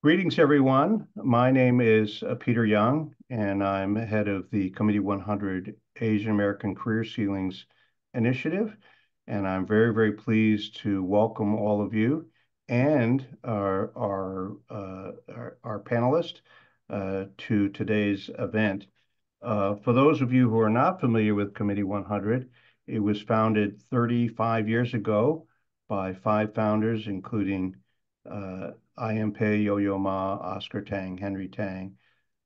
Greetings, everyone. My name is Peter Young, and I'm head of the Committee 100 Asian American Career Ceilings Initiative. And I'm very, very pleased to welcome all of you and our panelists to today's event. For those of you who are not familiar with Committee 100, it was founded 35 years ago by five founders, including I.M. Pei, Yo-Yo Ma, Oscar Tang, Henry Tang.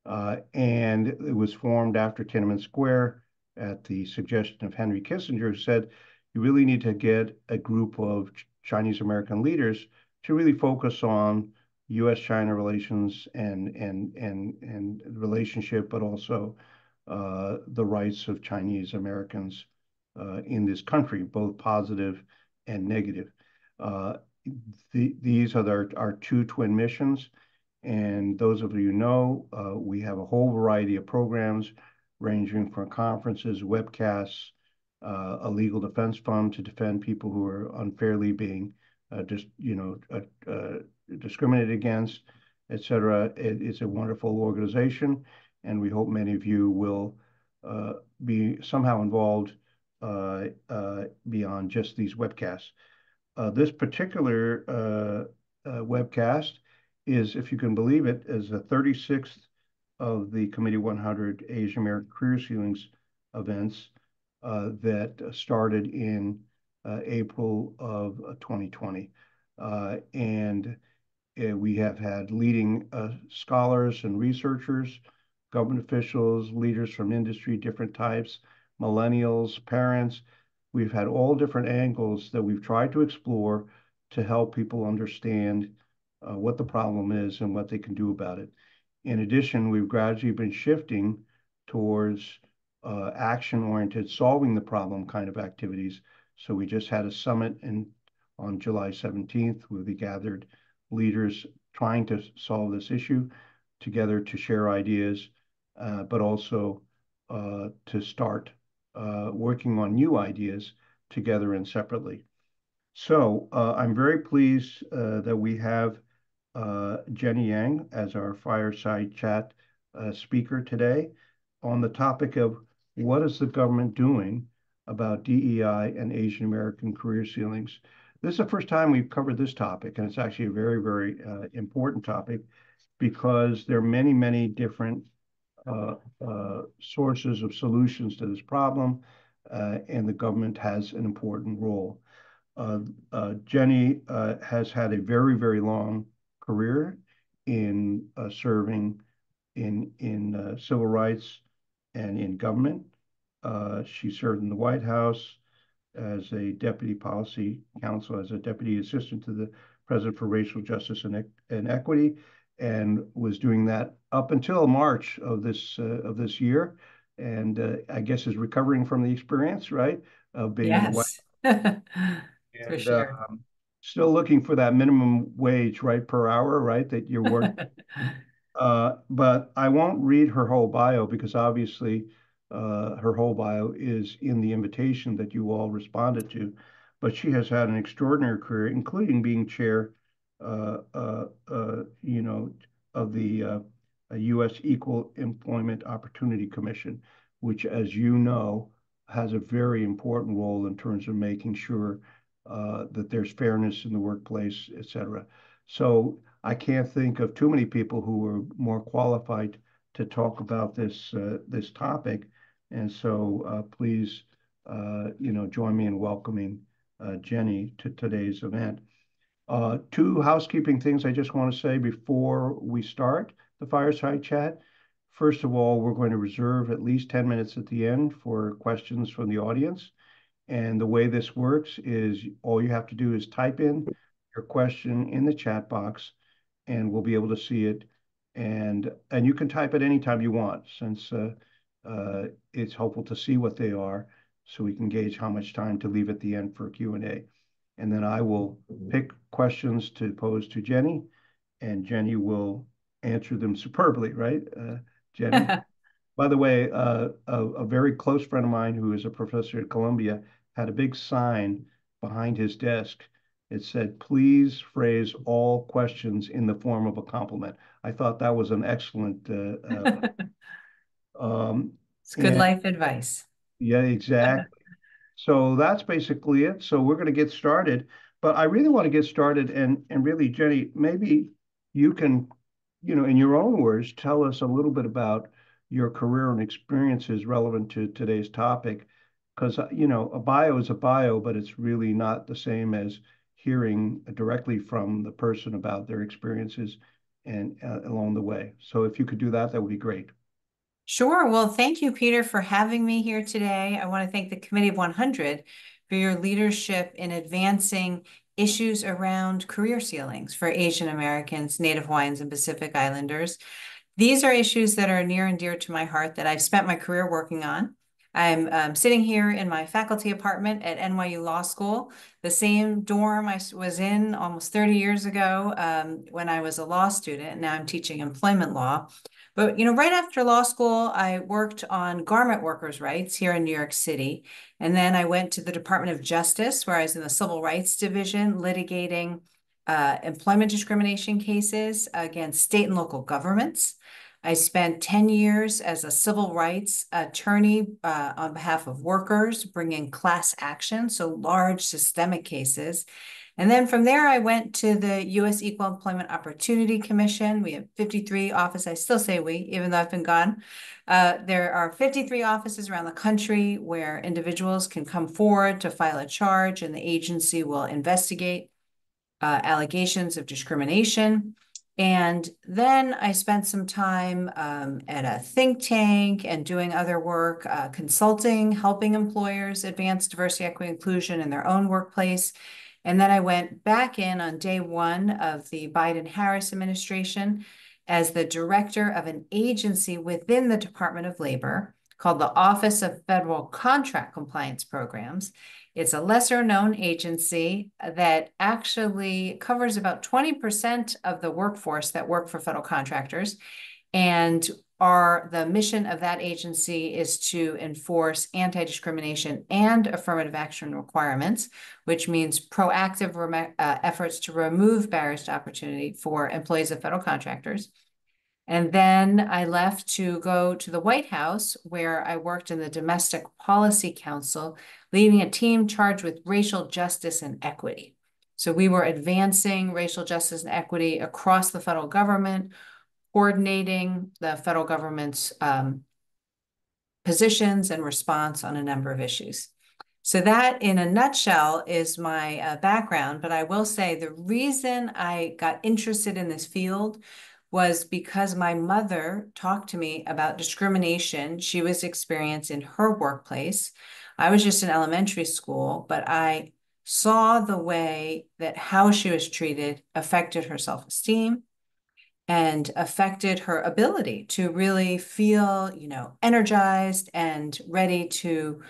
And it was formed after Tiananmen Square at the suggestion of Henry Kissinger, who said, you really need to get a group of Chinese American leaders to really focus on U.S.-China relations and relationship, but also the rights of Chinese Americans in this country, both positive and negative. Uh, these are our two twin missions. And those of you know, we have a whole variety of programs ranging from conferences, webcasts, a legal defense fund to defend people who are unfairly being discriminated against, etc. It is a wonderful organization, and we hope many of you will be somehow involved beyond just these webcasts. This particular webcast is, if you can believe it, is the 36th of the Committee 100 Asian American Career Ceilings events that started in April of 2020. And we have had leading scholars and researchers, government officials, leaders from industry, different types, millennials, parents. We've had all different angles that we've tried to explore to help people understand what the problem is and what they can do about it. In addition, we've gradually been shifting towards action-oriented, solving the problem kind of activities. So we just had a summit on July 17th where we gathered leaders trying to solve this issue together to share ideas, but also to start working on new ideas together and separately. So I'm very pleased that we have Jenny Yang as our Fireside Chat speaker today on the topic of what is the government doing about DEI and Asian American career ceilings. This is the first time we've covered this topic, and it's actually a very, very important topic because there are many, many different sources of solutions to this problem, and the government has an important role. Jenny has had a very, very long career in serving in civil rights and in government. She served in the White House as a deputy policy counsel, as a deputy assistant to the president for racial justice and equity, and was doing that up until March of this year. And I guess is recovering from the experience, right, of being in the White Yes, for and sure. still looking for that minimum wage, right, per hour, right, that you're working. But I won't read her whole bio because obviously her whole bio is in the invitation that you all responded to. But she has had an extraordinary career, including being chair, you know, of the U.S. Equal Employment Opportunity Commission, which, as you know, has a very important role in terms of making sure that there's fairness in the workplace, et cetera. So I can't think of too many people who are more qualified to talk about this topic. And so please, join me in welcoming Jenny to today's event. Two housekeeping things I just want to say before we start the fireside chat. First of all, we're going to reserve at least 10 minutes at the end for questions from the audience. And the way this works is all you have to do is type in your question in the chat box and we'll be able to see it. And you can type it anytime you want, since it's helpful to see what they are, so we can gauge how much time to leave at the end for Q&A. And then I will pick questions to pose to Jenny, and Jenny will answer them superbly, right, Jenny? By the way, a very close friend of mine who is a professor at Columbia had a big sign behind his desk, It said, please phrase all questions in the form of a compliment. I thought that was an excellent It's good and life advice. yeah, exactly. So that's basically it. So we're going to get started, but I really want to get started and really, Jenny, maybe you can, in your own words, tell us a little bit about your career and experiences relevant to today's topic, because a bio is a bio, but it's really not the same as hearing directly from the person about their experiences and along the way. So if you could do that, that would be great. Sure. Well, thank you, Peter, for having me here today. I want to thank the Committee of 100 for your leadership in advancing issues around career ceilings for Asian Americans, Native Hawaiians, and Pacific Islanders. These are issues that are near and dear to my heart that I've spent my career working on. I'm sitting here in my faculty apartment at NYU Law School, the same dorm I was in almost 30 years ago when I was a law student. Now I'm teaching employment law. But, right after law school, I worked on garment workers' rights here in New York City. And then I went to the Department of Justice, where I was in the Civil Rights Division, litigating employment discrimination cases against state and local governments. I spent 10 years as a civil rights attorney on behalf of workers, bringing class action, so large systemic cases. And then from there, I went to the U.S. Equal Employment Opportunity Commission. We have 53 offices. I still say we, even though I've been gone. There are 53 offices around the country where individuals can come forward to file a charge, and the agency will investigate allegations of discrimination. And then I spent some time at a think tank and doing other work, consulting, helping employers advance diversity, equity, inclusion in their own workplace. And then I went back in on day one of the Biden-Harris administration as the director of an agency within the Department of Labor called the Office of Federal Contract Compliance Programs. It's a lesser known agency that actually covers about 20% of the workforce that work for federal contractors. And the mission of that agency is to enforce anti-discrimination and affirmative action requirements, which means proactive efforts to remove barriers to opportunity for employees of federal contractors. And then I left to go to the White House, where I worked in the Domestic Policy Council, leading a team charged with racial justice and equity. So we were advancing racial justice and equity across the federal government, coordinating the federal government's positions and response on a number of issues. So that, in a nutshell, is my background. But I will say the reason I got interested in this field was because my mother talked to me about discrimination she was experiencing in her workplace. I was just in elementary school, but I saw the way that how she was treated affected her self-esteem and affected her ability to really feel, energized and ready to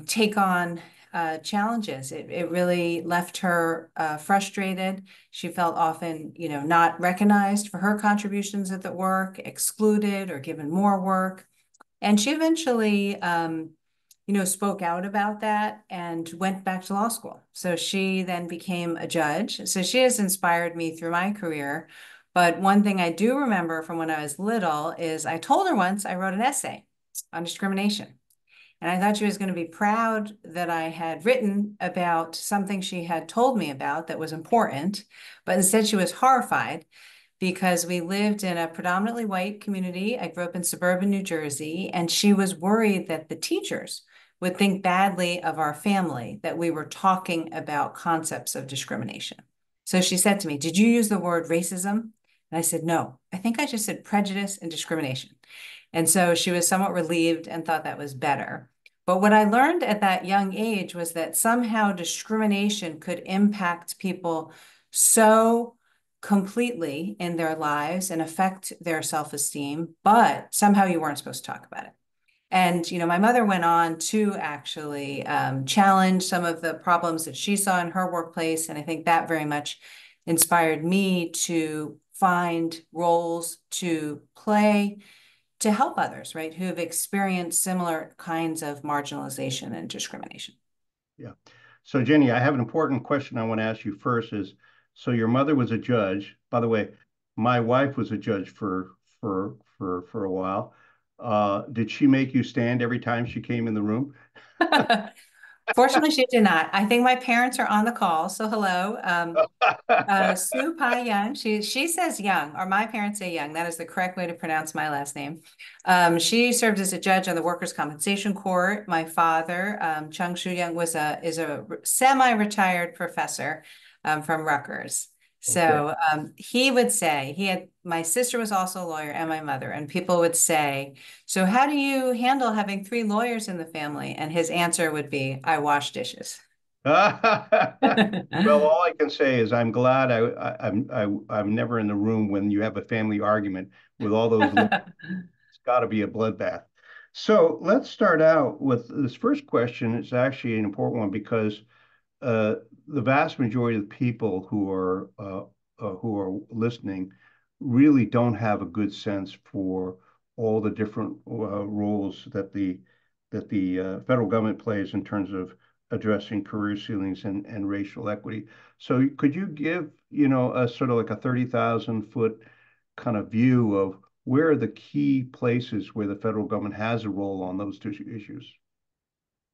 take on challenges. It really left her frustrated. She felt often, not recognized for her contributions at the work, excluded or given more work. And she eventually, spoke out about that and went back to law school. So she then became a judge. So she has inspired me through my career. But one thing I do remember from when I was little is I told her once I wrote an essay on discrimination. And I thought she was going to be proud that I had written about something she had told me about that was important. But instead, she was horrified because we lived in a predominantly white community. I grew up in suburban New Jersey, and she was worried that the teachers would think badly of our family, that we were talking about concepts of discrimination. So she said to me, "Did you use the word racism?" And I said, "No, I think I just said prejudice and discrimination." And so she was somewhat relieved and thought that was better. But what I learned at that young age was that somehow discrimination could impact people so completely in their lives and affect their self-esteem, but somehow you weren't supposed to talk about it. And, my mother went on to actually challenge some of the problems that she saw in her workplace. And I think that very much inspired me to find roles to play to help others, right, who have experienced similar kinds of marginalization and discrimination. Yeah. So Jenny, I have an important question I want to ask you first is, so your mother was a judge. By the way, my wife was a judge for a while. Did she make you stand every time she came in the room? Fortunately, she did not. I think my parents are on the call, so hello. Sue Pai Young. She says Young, or my parents say Young. That is the correct way to pronounce my last name. She served as a judge on the Workers' Compensation Court. My father, Chung Shu Young, is a semi-retired professor from Rutgers. Okay. So he would say my sister was also a lawyer and my mother, and people would say, "So how do you handle having three lawyers in the family?" And his answer would be, "I wash dishes." Well, all I can say is I'm glad I'm never in the room when you have a family argument with all those. It's got to be a bloodbath. So let's start out with this first question. It's actually an important one because uh, the vast majority of the people who are listening really don't have a good sense for all the different roles that the federal government plays in terms of addressing career ceilings and racial equity. So could you give, a sort of like a 30,000 foot kind of view of where are the key places where the federal government has a role on those two issues?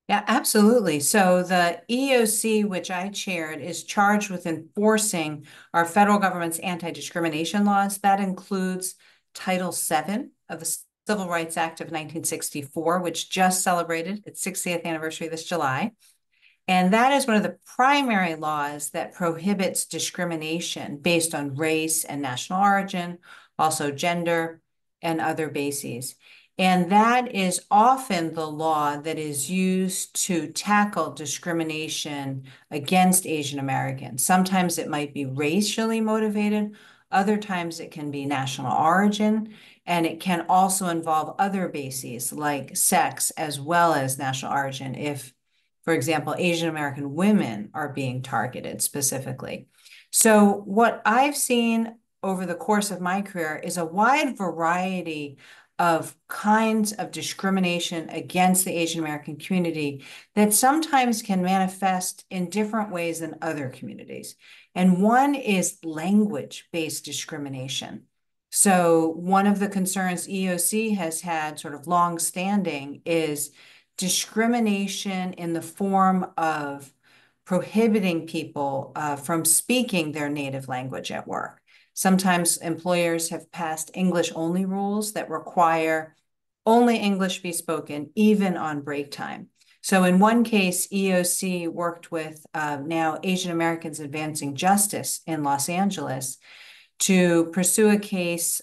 Yeah, absolutely. So the EOC, which I chaired, is charged with enforcing our federal government's anti-discrimination laws. That includes Title VII of the Civil Rights Act of 1964, which just celebrated its 60th anniversary this July. And that is one of the primary laws that prohibits discrimination based on race and national origin, also gender and other bases. And that is often the law that is used to tackle discrimination against Asian Americans. Sometimes it might be racially motivated, other times it can be national origin, and it can also involve other bases like sex as well as national origin if, for example, Asian American women are being targeted specifically. So what I've seen over the course of my career is a wide variety of kinds of discrimination against the Asian American community that sometimes can manifest in different ways than other communities. And one is language-based discrimination. So one of the concerns EOC has had sort of long-standing is discrimination in the form of prohibiting people from speaking their native language at work. Sometimes employers have passed English-only rules that require only English be spoken, even on break time. So in one case, EOC worked with now Asian Americans Advancing Justice in Los Angeles to pursue a case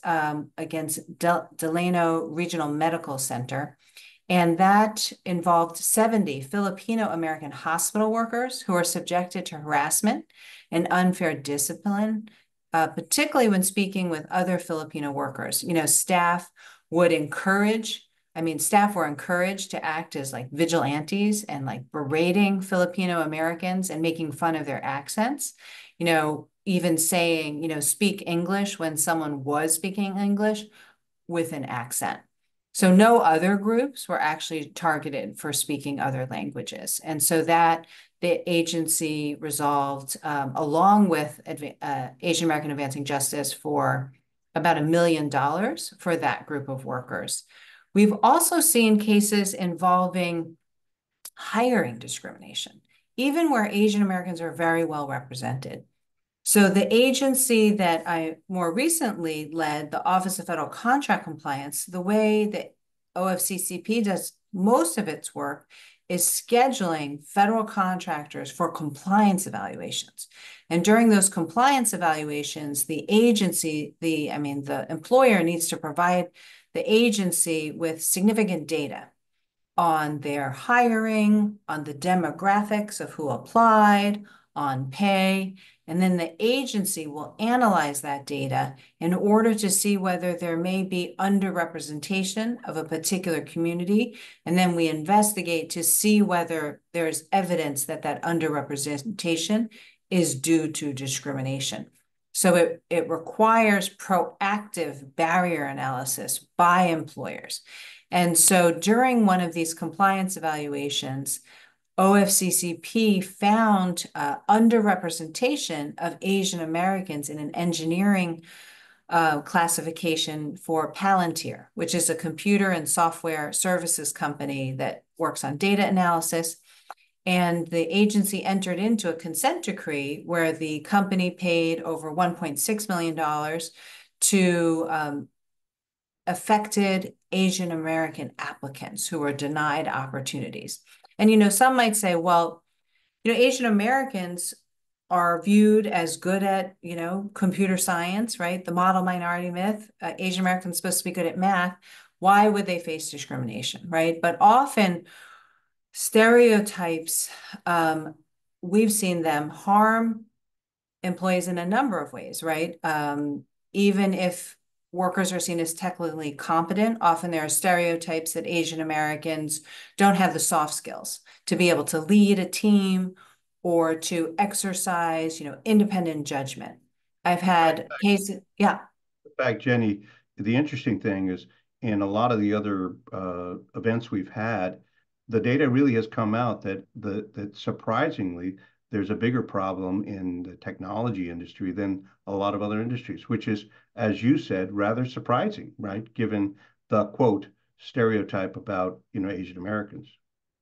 against Delano Regional Medical Center. And that involved 70 Filipino American hospital workers who are subjected to harassment and unfair discipline, particularly when speaking with other Filipino workers. Staff would encourage, staff were encouraged to act as like vigilantes and like berating Filipino Americans and making fun of their accents, even saying, speak English when someone was speaking English with an accent. So no other groups were actually targeted for speaking other languages. And so that the agency resolved, along with Asian American Advancing Justice, for about $1 million for that group of workers. We've also seen cases involving hiring discrimination, even where Asian Americans are very well represented. So the agency that I more recently led, the Office of Federal Contract Compliance, the way that OFCCP does most of its work is scheduling federal contractors for compliance evaluations. And during those compliance evaluations, the employer needs to provide the agency with significant data on their hiring, on the demographics of who applied, on pay, and then the agency will analyze that data in order to see whether there may be underrepresentation of a particular community. And then we investigate to see whether there's evidence that that underrepresentation is due to discrimination. So it requires proactive barrier analysis by employers. And so during one of these compliance evaluations, OFCCP found underrepresentation of Asian Americans in an engineering classification for Palantir, which is a computer and software services company that works on data analysis. And the agency entered into a consent decree where the company paid over $1.6 million to affected Asian American applicants who were denied opportunities. And, some might say, well, Asian Americans are viewed as good at, computer science, right? The model minority myth, Asian Americans supposed to be good at math. Why would they face discrimination, right? But often stereotypes, we've seen them harm employees in a number of ways, right? Even if workers are seen as technically competent, often there are stereotypes that Asian Americans don't have the soft skills to be able to lead a team or to exercise, independent judgment. I've had cases, yeah. In fact, Jenny, the interesting thing is in a lot of the other events we've had, the data really has come out that surprisingly there's a bigger problem in the technology industry than a lot of other industries, which is, as you said, rather surprising, right? Given the quote stereotype about Asian Americans.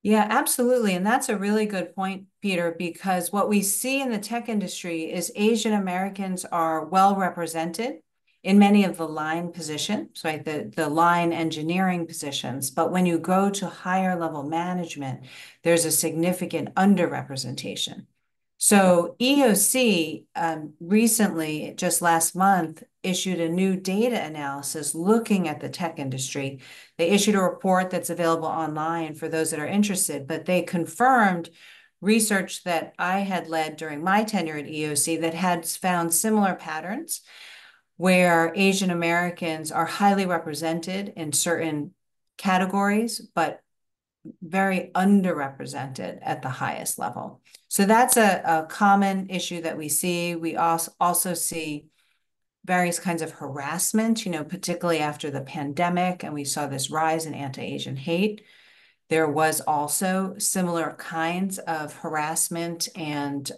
Yeah, absolutely. And that's a really good point, Peter, because what we see in the tech industry is Asian Americans are well represented in many of the line positions, right? The line engineering positions. But when you go to higher level management, there's a significant underrepresentation. So EOC recently, just last month, issued a new data analysis looking at the tech industry. They issued a report that's available online for those that are interested, but they confirmed research that I had led during my tenure at EOC that had found similar patterns where Asian Americans are highly represented in certain categories, but very underrepresented at the highest level. So that's a common issue that we see. We also see various kinds of harassment, particularly after the pandemic, and we saw this rise in anti-Asian hate. There was also similar kinds of harassment and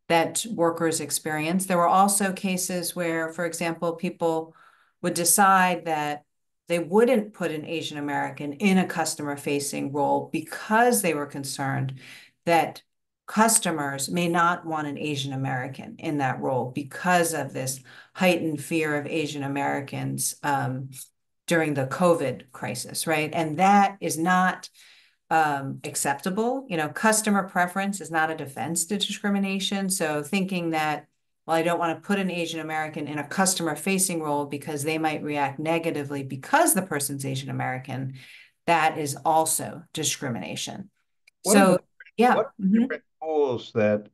that workers experienced. There were also cases where, for example, people would decide that they wouldn't put an Asian American in a customer-facing role because they were concerned that customers may not want an Asian American in that role because of this heightened fear of Asian Americans during the COVID crisis, right? And that is not acceptable. Customer preference is not a defense to discrimination. So thinking that, well, I don't want to put an Asian American in a customer facing role because they might react negatively because the person's Asian American, that is also discrimination. What are So, yeah. what different tools that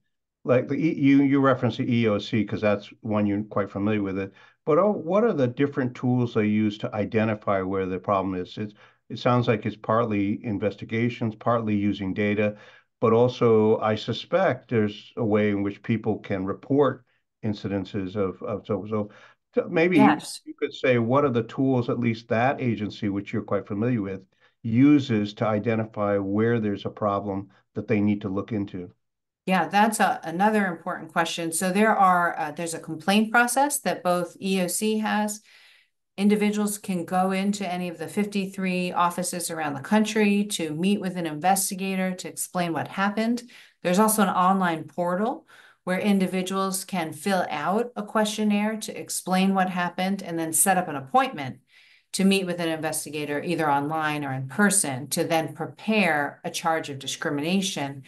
like you reference the EOC because that's one you're quite familiar with it. But what are the different tools they use to identify where the problem is? It sounds like it's partly investigations, partly using data, but also I suspect there's a way in which people can report incidences of so maybe Yes. you could say what are the tools at least that agency, which you're quite familiar with, uses to identify where there's a problem that they need to look into. Yeah, that's another important question. So there's a complaint process that both EOC has. Individuals can go into any of the 53 offices around the country to meet with an investigator to explain what happened. There's also an online portal where individuals can fill out a questionnaire to explain what happened and then set up an appointment to meet with an investigator either online or in person to then prepare a charge of discrimination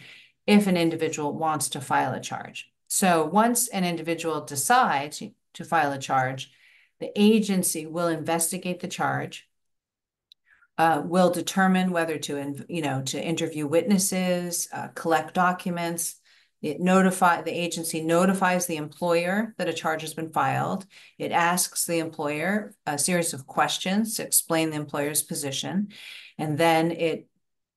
if an individual wants to file a charge. So once an individual decides to file a charge, the agency will investigate the charge, will determine whether to interview witnesses, collect documents. The agency notifies the employer that a charge has been filed. It asks the employer a series of questions to explain the employer's position, and then it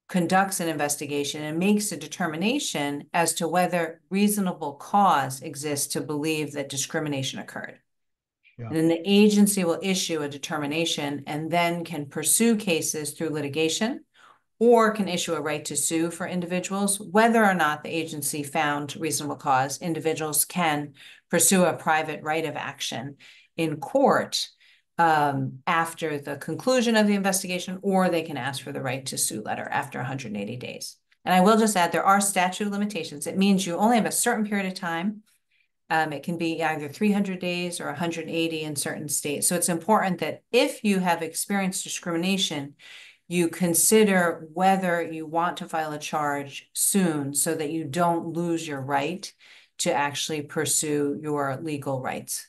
conducts an investigation and makes a determination as to whether reasonable cause exists to believe that discrimination occurred. Yeah. And then the agency will issue a determination and then can pursue cases through litigation or can issue a right to sue for individuals. Whether or not the agency found reasonable cause, individuals can pursue a private right of action in court after the conclusion of the investigation, or they can ask for the right to sue letter after 180 days. And I will just add, there are statute of limitations. It means you only have a certain period of time. It can be either 300 days or 180 in certain states. So it's important that if you have experienced discrimination, you consider whether you want to file a charge soon so that you don't lose your right to actually pursue your legal rights.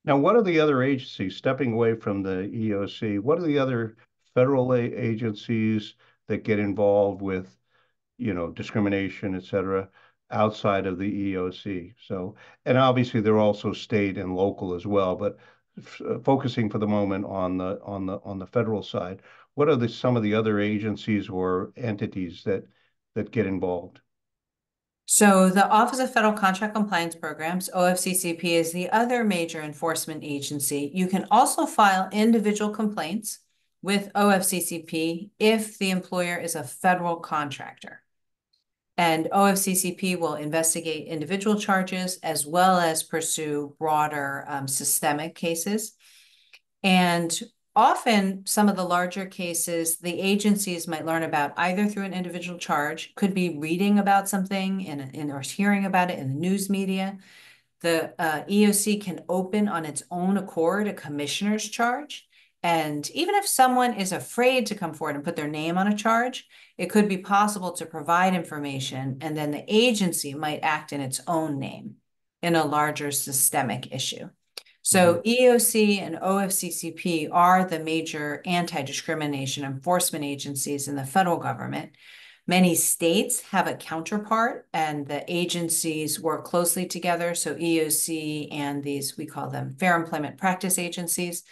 Now, what are the other agencies, stepping away from the EOC, what are the other federal agencies that get involved with, discrimination, et cetera, outside of the EOC? So, and obviously they're also state and local as well, but focusing for the moment on the federal side, what are some of the other agencies or entities that get involved? So the Office of Federal Contract Compliance Programs, OFCCP, is the other major enforcement agency. You can also file individual complaints with OFCCP if the employer is a federal contractor. And OFCCP will investigate individual charges as well as pursue broader systemic cases. And often some of the larger cases, the agencies might learn about either through an individual charge, could be reading about something or hearing about it in the news media. The EOC can open on its own accord a commissioner's charge. And even if someone is afraid to come forward and put their name on a charge, it could be possible to provide information, and then the agency might act in its own name in a larger systemic issue. So EOC and OFCCP are the major anti-discrimination enforcement agencies in the federal government. Many states have a counterpart, and the agencies work closely together. So EOC and these, we call them Fair Employment Practice Agencies.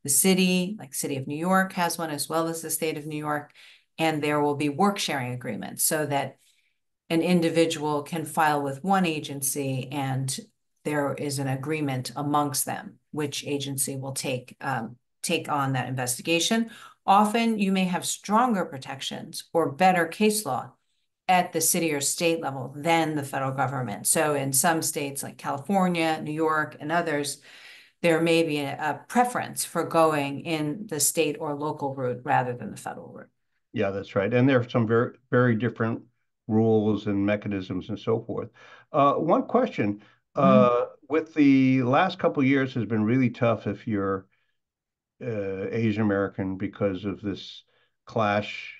The city, like City of New York, has one, as well as the state of New York. And there will be work sharing agreements so that an individual can file with one agency and there is an agreement amongst them which agency will take on that investigation. Often you may have stronger protections or better case law at the city or state level than the federal government. So in some states like California, New York, and others, there may be a preference for going in the state or local route rather than the federal route. Yeah, that's right. And there are some very, very different rules and mechanisms and so forth. One question, with the last couple of years has been really tough if you're Asian American because of this clash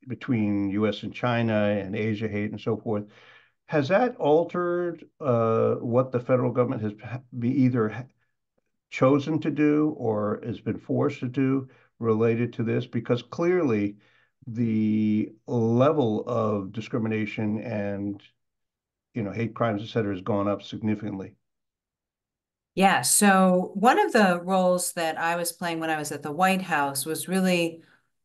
between US and China and Asia hate and so forth. Has that altered what the federal government has either chosen to do or has been forced to do related to this? Because clearly the level of discrimination and hate crimes, et cetera, has gone up significantly. Yeah, so one of the roles that I was playing when I was at the White House was really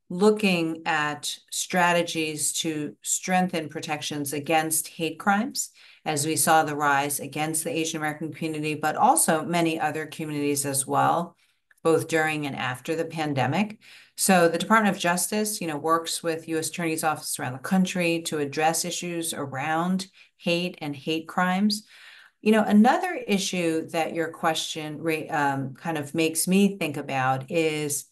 looking at strategies to strengthen protections against hate crimes, as we saw the rise against the Asian American community, but also many other communities as well, both during and after the pandemic. So the Department of Justice, works with U.S. Attorney's Office around the country to address issues around hate and hate crimes. Another issue that your question kind of makes me think about is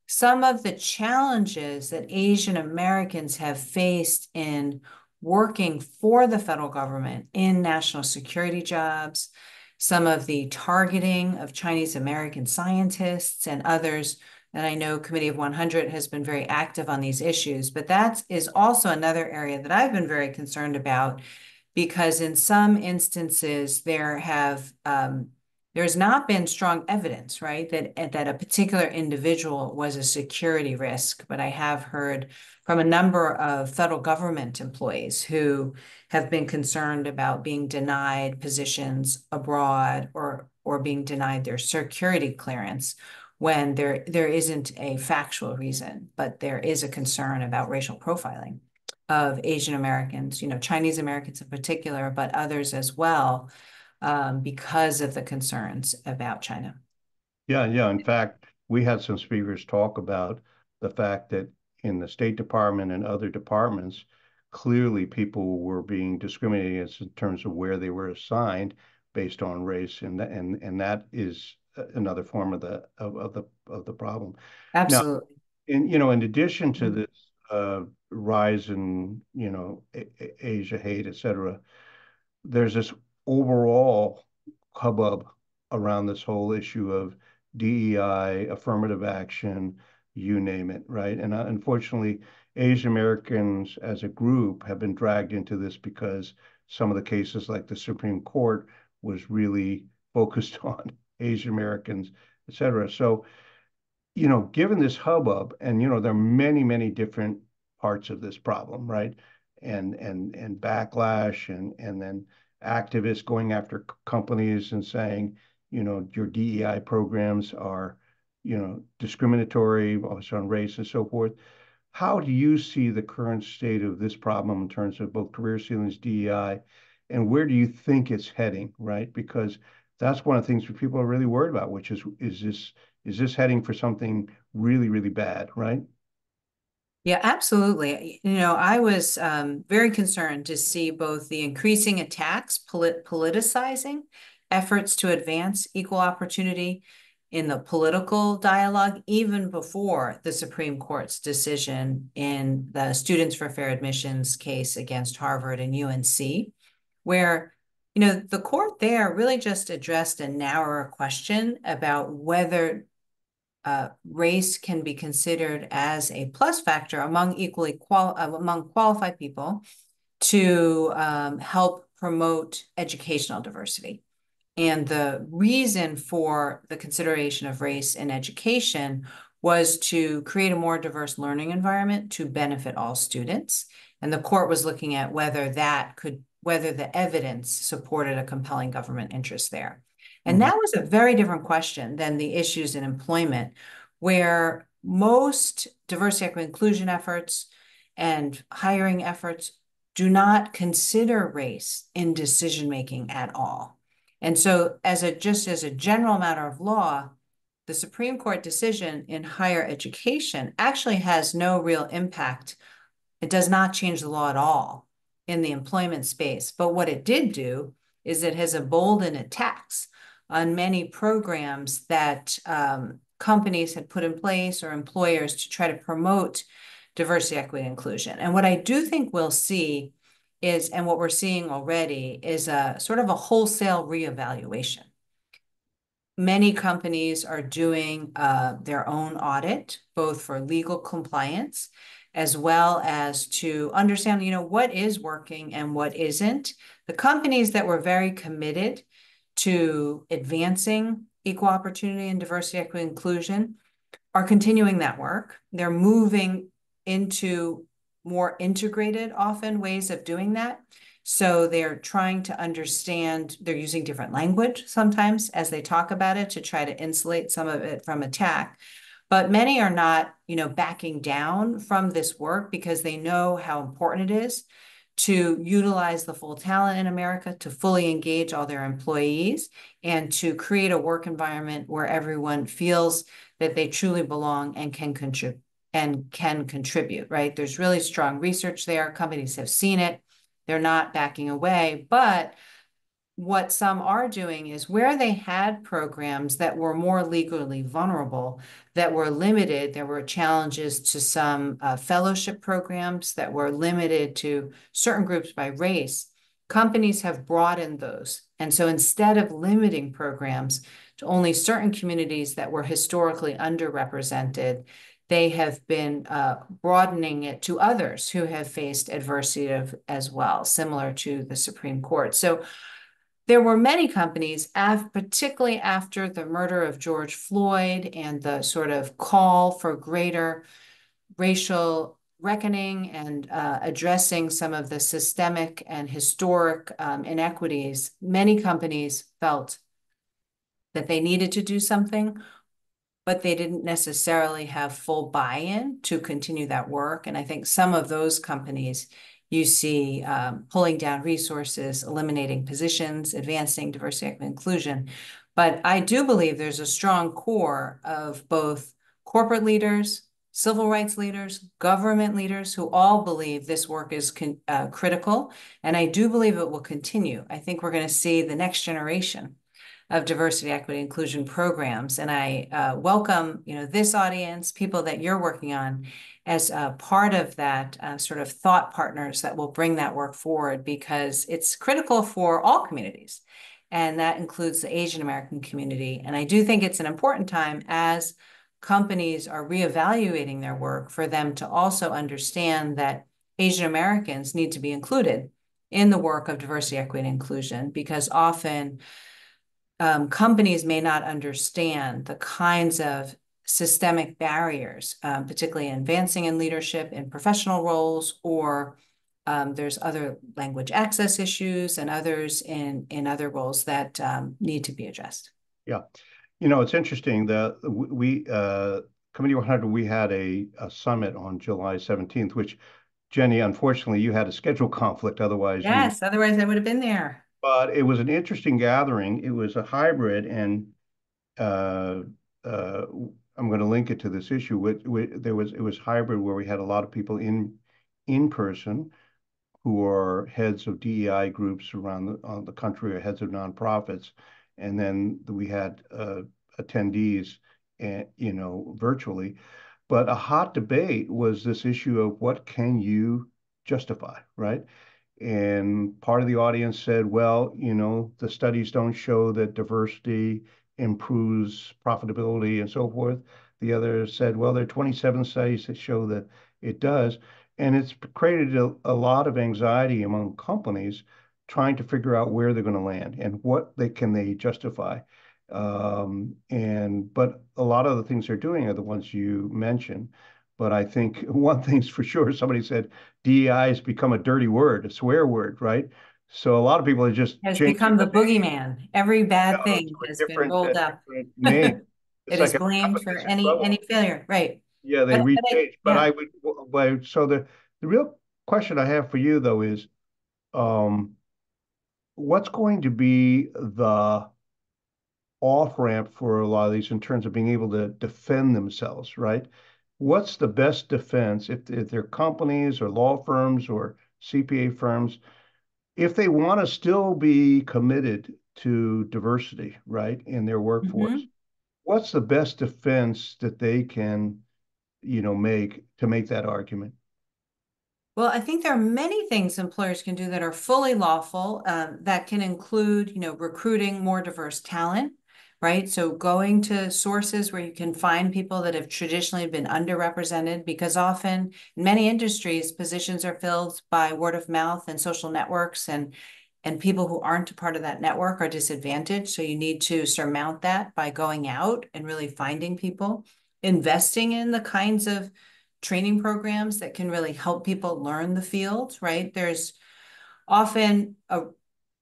some of the challenges that Asian Americans have faced in working for the federal government in national security jobs, some of the targeting of Chinese American scientists and others. And I know Committee of 100 has been very active on these issues, but that is also another area that I've been very concerned about, because in some instances there's not been strong evidence, right, that a particular individual was a security risk. But I have heard from a number of federal government employees who have been concerned about being denied positions abroad or being denied their security clearance when there isn't a factual reason, but there is a concern about racial profiling of Asian Americans, Chinese Americans in particular, but others as well, because of the concerns about China. Yeah, yeah. In fact, we had some speakers talk about the fact that, in the State Department and other departments, clearly people were being discriminated against in terms of where they were assigned based on race, and that is another form of the problem. Now, Absolutely. in addition to Mhm. this rise in Asia hate, et cetera, there's this overall hubbub around this whole issue of DEI, affirmative action, you name it, right? And unfortunately, Asian Americans as a group have been dragged into this because some of the cases, like the Supreme Court, was really focused on Asian Americans, et cetera. So, given this hubbub, and there are many, many different parts of this problem, right? And backlash, and then activists going after companies and saying, your DEI programs are, discriminatory, also on race and so forth. How do you see the current state of this problem in terms of both career ceilings, DEI, and where do you think it's heading, right? Because that's one of the things that people are really worried about, which is this heading for something really, really bad, right? Yeah, absolutely. I was very concerned to see both the increasing attacks, politicizing efforts to advance equal opportunity in the political dialogue, even before the Supreme Court's decision in the Students for Fair Admissions case against Harvard and UNC, where the court there really just addressed a narrower question about whether race can be considered as a plus factor among among qualified people to help promote educational diversity. And the reason for the consideration of race in education was to create a more diverse learning environment to benefit all students. And the court was looking at whether the evidence supported a compelling government interest there. And Mhm. that was a very different question than the issues in employment, where most diversity, equity, inclusion efforts and hiring efforts do not consider race in decision-making at all. And so just as a general matter of law, the Supreme Court decision in higher education actually has no real impact. It does not change the law at all in the employment space. But what it did do is it has emboldened attacks on many programs that companies had put in place or employers to try to promote diversity, equity, inclusion. And what I do think we'll see is, and what we're seeing already, is a sort of a wholesale reevaluation. Many companies are doing their own audit, both for legal compliance, as well as to understand, what is working and what isn't. The companies that were very committed to advancing equal opportunity and diversity, equity, inclusion are continuing that work. They're moving into more integrated, often, ways of doing that. So they're trying to understand, they're using different language sometimes as they talk about it to try to insulate some of it from attack. But many are not, backing down from this work because they know how important it is to utilize the full talent in America, to fully engage all their employees, and to create a work environment where everyone feels that they truly belong and can contribute, right? There's really strong research there. Companies have seen it. They're not backing away. But what some are doing is where they had programs that were more legally vulnerable, that were limited, there were challenges to some fellowship programs that were limited to certain groups by race. Companies have broadened those. And so instead of limiting programs to only certain communities that were historically underrepresented, they have been broadening it to others who have faced adversity as well, similar to the Supreme Court. So there were many companies, particularly after the murder of George Floyd and the sort of call for greater racial reckoning and addressing some of the systemic and historic inequities. Many companies felt that they needed to do something, but they didn't necessarily have full buy-in to continue that work. And I think some of those companies you see pulling down resources, eliminating positions, advancing diversity, equity, inclusion. But I do believe there's a strong core of both corporate leaders, civil rights leaders, government leaders who all believe this work is critical. And I do believe it will continue. I think we're going to see the next generation of diversity, equity, inclusion programs. And I welcome, this audience, people that you're working on as part of that sort of thought partners that will bring that work forward, because it's critical for all communities. And that includes the Asian American community. And I do think it's an important time as companies are reevaluating their work for them to also understand that Asian Americans need to be included in the work of diversity, equity, and inclusion, because often companies may not understand the kinds of systemic barriers, particularly in advancing in leadership in professional roles, or there's other language access issues and others in other roles that need to be addressed. Yeah. It's interesting that we, Committee 100, we had a summit on July 17th, which, Jenny, unfortunately, you had a schedule conflict. Otherwise, Yes, otherwise I would have been there. But it was an interesting gathering. It was a hybrid, and uh, uh, I'm going to link it to this issue. It was hybrid where we had a lot of people in person who are heads of DEI groups around the country or heads of nonprofits, and then we had attendees, and virtually. But a hot debate was this issue of what can you justify, right? And part of the audience said, well, the studies don't show that diversity improves profitability and so forth. The other said, well, there are 27 studies that show that it does. And it's created a lot of anxiety among companies trying to figure out where they're going to land and what they justify. But a lot of the things they're doing are the ones you mentioned. But I think one thing's for sure, somebody said DEI has become a dirty word, a swear word, right? So a lot of people are just Has changing become the the name, boogeyman. Every bad thing to a has been different rolled up. name. It's It like is every blamed company for gets in any trouble. failure, right? Yeah, they But rechange. But yeah. I would, so the real question I have for you though is, um, what's going to be the off ramp for a lot of these in terms of being able to defend themselves, right? What's the best defense if they're companies or law firms or CPA firms, if they want to still be committed to diversity, right, in their workforce? Mhm. What's the best defense that they can, make to make that argument? Well, I think there are many things employers can do that are fully lawful, that can include, recruiting more diverse talent, right? So going to sources where you can find people that have traditionally been underrepresented, because often in many industries, positions are filled by word of mouth and social networks, and people who aren't a part of that network are disadvantaged. So you need to surmount that by going out and really finding people, investing in the kinds of training programs that can really help people learn the field, right? There's often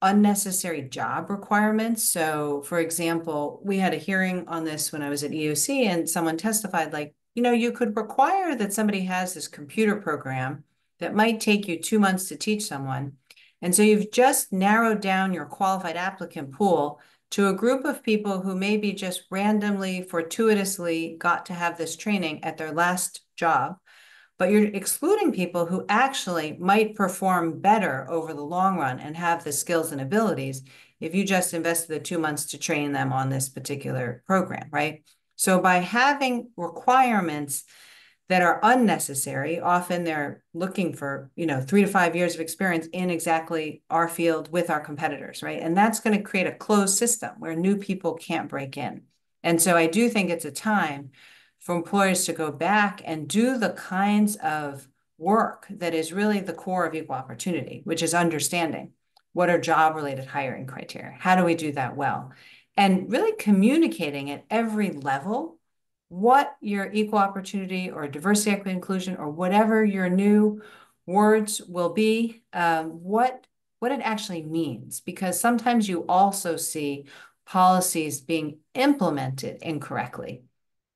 unnecessary job requirements. So, for example, we had a hearing on this when I was at EOC, and someone testified, like, you could require that somebody has this computer program that might take you 2 months to teach someone. And so you've just narrowed down your qualified applicant pool to a group of people who maybe just randomly, fortuitously got to have this training at their last job, but you're excluding people who actually might perform better over the long run and have the skills and abilities if you just invested the 2 months to train them on this particular program, right? So by having requirements that are unnecessary, often they're looking for, 3 to 5 years of experience in exactly our field with our competitors, right? And that's going to create a closed system where new people can't break in. And so I do think it's a time for employers to go back and do the kinds of work that is really the core of equal opportunity, which is understanding what are job-related hiring criteria. How do we do that well? And really communicating at every level what your equal opportunity or diversity, equity, inclusion, or whatever your new words will be, what it actually means. Because sometimes you also see policies being implemented incorrectly.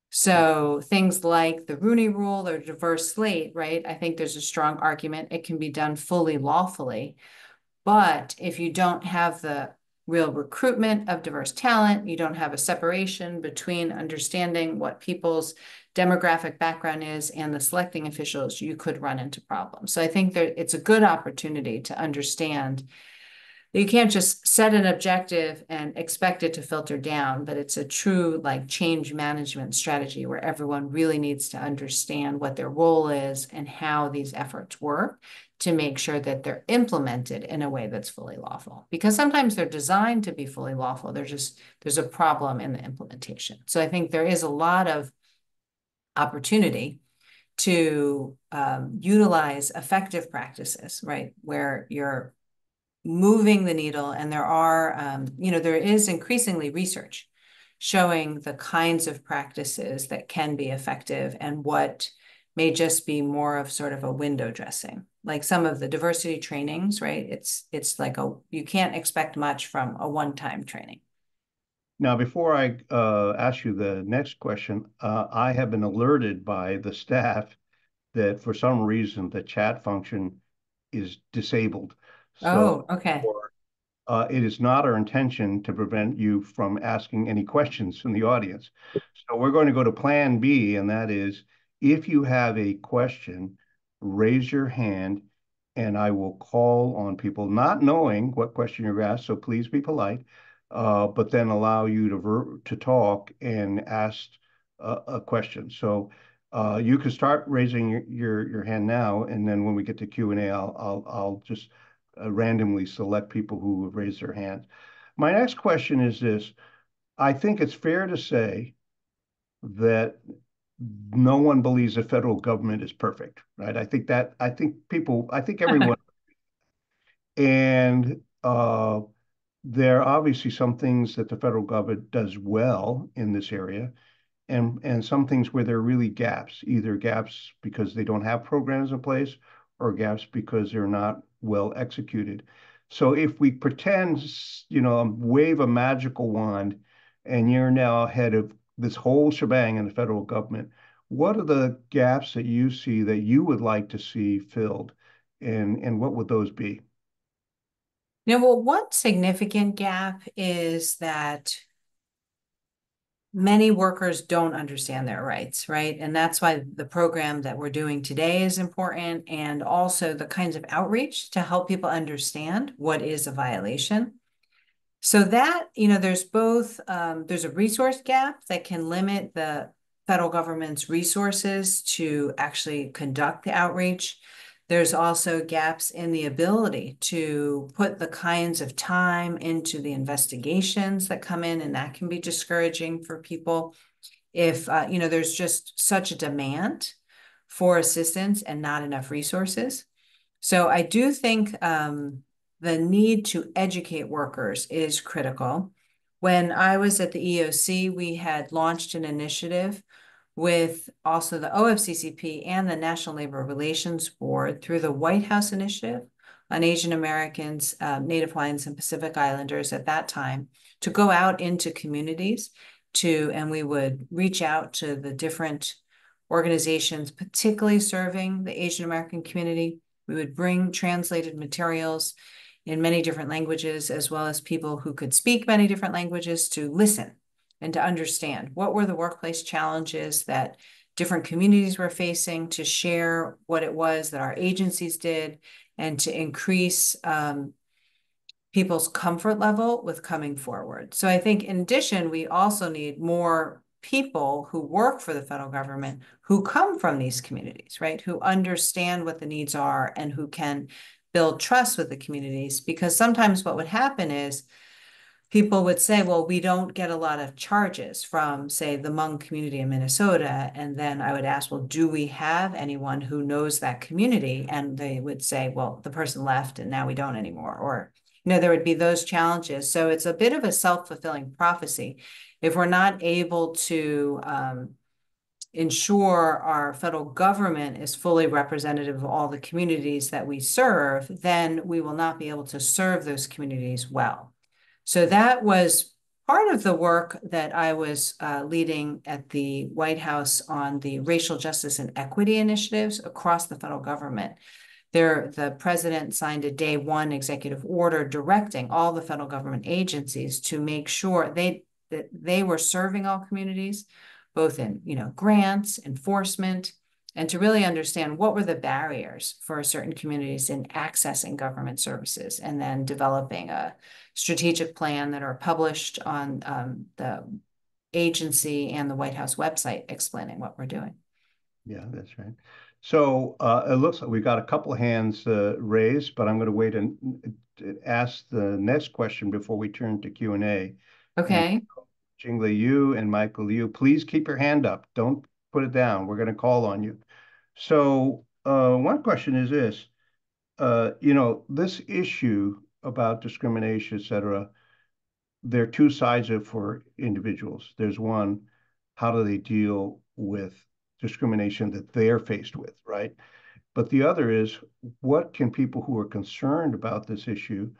So things like the Rooney Rule or diverse slate, right? I think there's a strong argument it can be done fully lawfully. But if you don't have the real recruitment of diverse talent. You don't have a separation between understanding what people's demographic background is and the selecting officials. You could run into problems. So I think that it's a good opportunity to understand that you can't just set an objective and expect it to filter down, but it's a true like change management strategy where everyone really needs to understand what their role is and how these efforts work to make sure that they're implemented in a way that's fully lawful. Because sometimes they're designed to be fully lawful. There's a problem in the implementation. So I think there is a lot of opportunity to utilize effective practices, right? Where you're moving the needle, and there is increasingly research showing the kinds of practices that can be effective and what may just be more of sort of a window dressing. Like some of the diversity trainings, right? It's like you can't expect much from a one-time training. Now, before I ask you the next question, I have been alerted by the staff that for some reason the chat function is disabled. So Oh, okay. it is not our intention to prevent you from asking any questions from the audience. So we're going to go to plan B, and that is if you have a question, raise your hand and I will call on people, not knowing what question you're asked. So please be polite, but then allow you to talk and ask a question. So you can start raising your hand now, and then when we get to Q&A, I'll just randomly select people who have raised their hands. My next question is this. I think it's fair to say that no one believes the federal government is perfect, right? I think everyone, and there are obviously some things that the federal government does well in this area, and some things where there are really gaps, either gaps because they don't have programs in place or gaps because they're not well executed. So if we pretend, wave a magical wand and you're now head of this whole shebang in the federal government, what are the gaps that you see that you would like to see filled? And what would those be? Well, one significant gap is that many workers don't understand their rights, right? And that's why the program that we're doing today is important, and also the kinds of outreach to help people understand what is a violation. So that, there's a resource gap that can limit the federal government's resources to actually conduct the outreach. There's also gaps in the ability to put the kinds of time into the investigations that come in, and that can be discouraging for people if, there's just such a demand for assistance and not enough resources. So I do think the need to educate workers is critical. When I was at the EOC, we had launched an initiative with also the OFCCP and the National Labor Relations Board through the White House Initiative on Asian Americans, Native Hawaiians, and Pacific Islanders at that time to go out into communities and we would reach out to the different organizations, particularly serving the Asian American community. We would bring translated materials in many different languages, as well as people who could speak many different languages to listen and to understand what were the workplace challenges that different communities were facing, to share what it was that our agencies did, and to increase people's comfort level with coming forward. So I think in addition, we also need more people who work for the federal government who come from these communities, right? Who understand what the needs are and who can build trust with the communities. Because sometimes what would happen is people would say, well, we don't get a lot of charges from, say, the Hmong community in Minnesota. And then I would ask, well, do we have anyone who knows that community? And they would say, well, the person left and now we don't anymore. Or, there would be those challenges. So it's a bit of a self-fulfilling prophecy. If we're not able to ensure our federal government is fully representative of all the communities that we serve, then we will not be able to serve those communities well. So that was part of the work that I was leading at the White House on the racial justice and equity initiatives across the federal government, The president signed a day one executive order directing all the federal government agencies to make sure that they were serving all communities, both in, grants, enforcement, and to really understand what were the barriers for certain communities in accessing government services, and then developing a strategic plan that are published on the agency and the White House website explaining what we're doing. Yeah, that's right. So it looks like we got a couple of hands raised, but I'm going to wait and ask the next question before we turn to Q&A. And Okay. Jingli, you and Michael, you, please keep your hand up. Don't put it down. We're going to call on you. So one question is this, this issue about discrimination, et cetera, there are two sides of it for individuals. There's one, how do they deal with discrimination that they're faced with, right? But the other is, what can people who are concerned about this issue,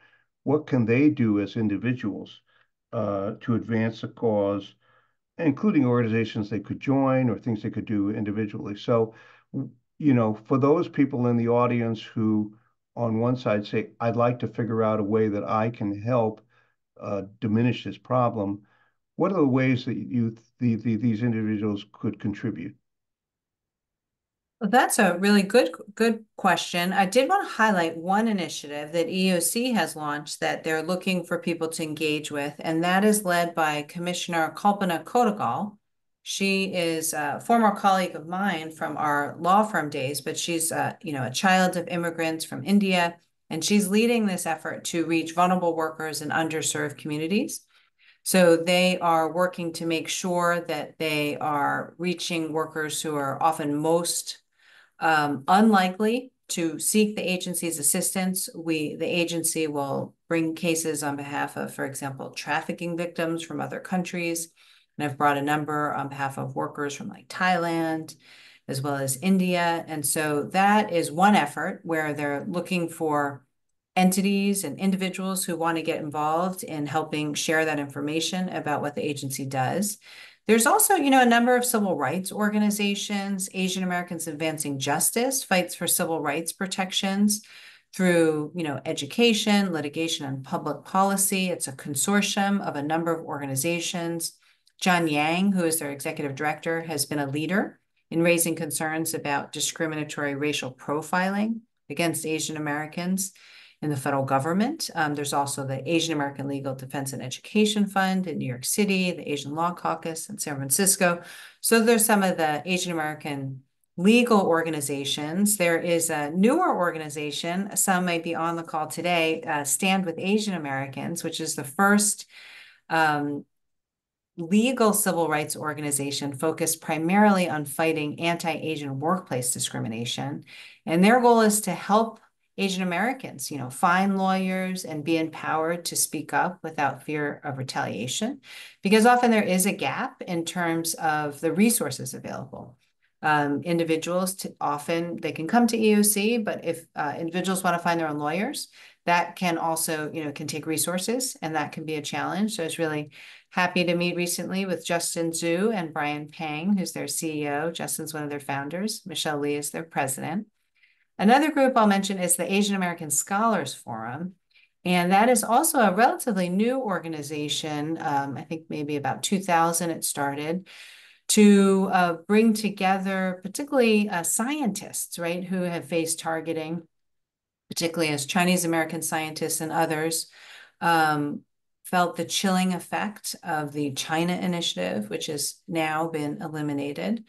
what can they do as individuals to advance the cause, including organizations they could join or things they could do individually? So, for those people in the audience who, on one side, say, I'd like to figure out a way that I can help diminish this problem, what are the ways that these individuals could contribute? Well, that's a really good question. I did want to highlight one initiative that EOC has launched that they're looking for people to engage with, and that is led by Commissioner Kalpana Kodagal. She is a former colleague of mine from our law firm days, but she's a child of immigrants from India, and she's leading this effort to reach vulnerable workers in underserved communities. So they are working to make sure that they are reaching workers who are often most unlikely to seek the agency's assistance. The agency will bring cases on behalf of, for example, trafficking victims from other countries. And I've brought a number on behalf of workers from like Thailand, as well as India. And so that is one effort where they're looking for entities and individuals who want to get involved in helping share that information about what the agency does. There's also, a number of civil rights organizations. Asian Americans Advancing Justice fights for civil rights protections through, education, litigation, and public policy. It's a consortium of a number of organizations. John Yang, who is their executive director, has been a leader in raising concerns about discriminatory racial profiling against Asian Americans in the federal government. There's also the Asian American Legal Defense and Education Fund in New York City, the Asian Law Caucus in San Francisco. So there's some of the Asian American legal organizations. There is a newer organization, some might be on the call today, Stand with Asian Americans, which is the first legal civil rights organization focused primarily on fighting anti-Asian workplace discrimination. And their goal is to help Asian Americans, find lawyers and be empowered to speak up without fear of retaliation, because often there is a gap in terms of the resources available. Individuals often they can come to EOC, but if individuals want to find their own lawyers, that can also, can take resources, and that can be a challenge. So I was really happy to meet recently with Justin Zhu and Brian Pang, who's their CEO. Justin's one of their founders. Michelle Lee is their president. Another group I'll mention is the Asian American Scholars Forum. And that is also a relatively new organization. I think maybe about 2000 it started to bring together particularly scientists, right, who have faced targeting, particularly as Chinese American scientists and others felt the chilling effect of the China Initiative, which has now been eliminated,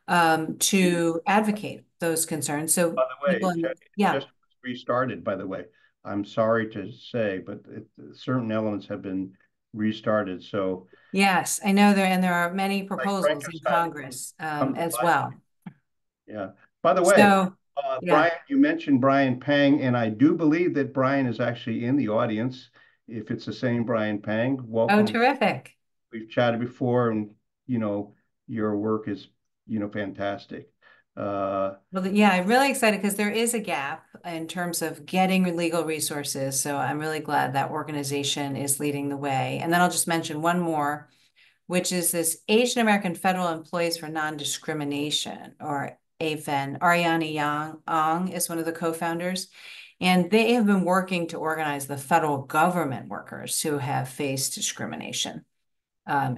to advocate those concerns. So By the way, people, it yeah. just restarted, by the way. I'm sorry to say, but certain elements have been restarted. So Yes, I know there are many like proposals in Frankenstein, Congress come to as life. well. Yeah. By the way, So, yeah. Brian, you mentioned Brian Pang, and I do believe that Brian is actually in the audience. If it's the same Brian Pang, Oh, welcome. terrific. We've chatted before, and your work is fantastic. Well, yeah, I'm really excited because there is a gap in terms of getting legal resources. So I'm really glad that organization is leading the way. And then I'll just mention one more, which is this Asian American Federal Employees for Non-Discrimination, or AFEN. Ariana Yang is one of the co-founders, and they have been working to organize the federal government workers who have faced discrimination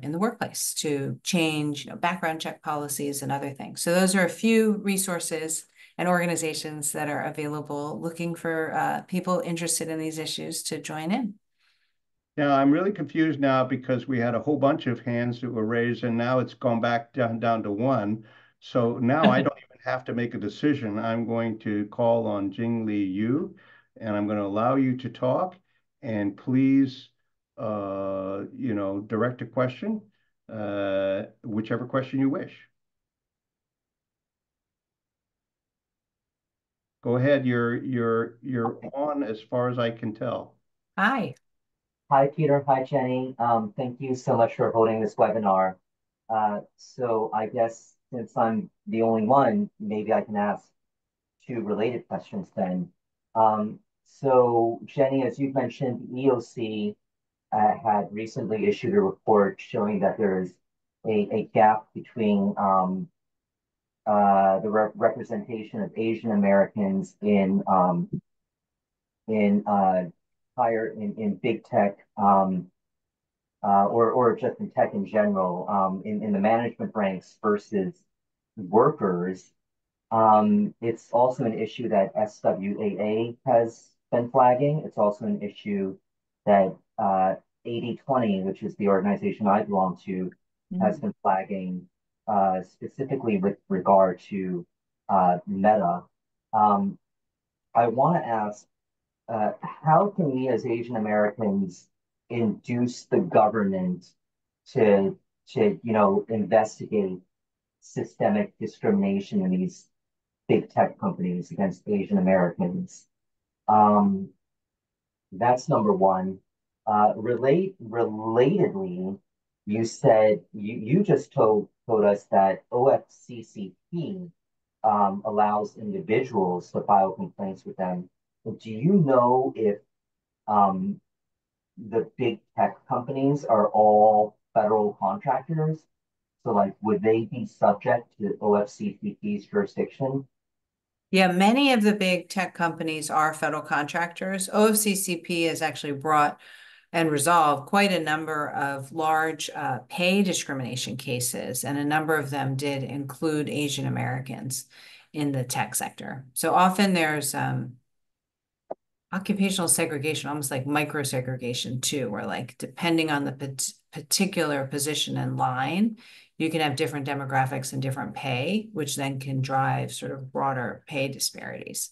in the workplace to change, background check policies and other things. So those are a few resources and organizations that are available looking for people interested in these issues to join in. Now, I'm really confused now because we had a whole bunch of hands that were raised and now it's gone back down to one. So now I don't even have to make a decision. I'm going to call on Jingli Yu and I'm going to allow you to talk and please, direct a question, whichever question you wish. Go ahead. You're on as far as I can tell. Hi. Hi, Peter. Hi, Jenny. Thank you so much for holding this webinar. So I guess since I'm the only one, maybe I can ask two related questions then. So Jenny, as you've mentioned, EOC had recently issued a report showing that there is a gap between the representation of Asian Americans in in big tech or just in tech in general in the management ranks versus workers. It's also an issue that SWAA has been flagging. It's also an issue that 80/20, which is the organization I belong to, has been flagging specifically with regard to Meta. Um, I want to ask, how can we as Asian Americans induce the government to investigate systemic discrimination in these big tech companies against Asian Americans? Um, that's number one. Relatedly, you said you just told us that OFCCP allows individuals to file complaints with them. Do you know if um, the big tech companies are all federal contractors? So, like, would they be subject to OFCCP's jurisdiction? Yeah, many of the big tech companies are federal contractors. OFCCP has actually brought and resolved quite a number of large pay discrimination cases, and a number of them did include Asian Americans in the tech sector. So often there's occupational segregation, almost like micro segregation too, where like depending on the particular position in line, you can have different demographics and different pay, which then can drive sort of broader pay disparities.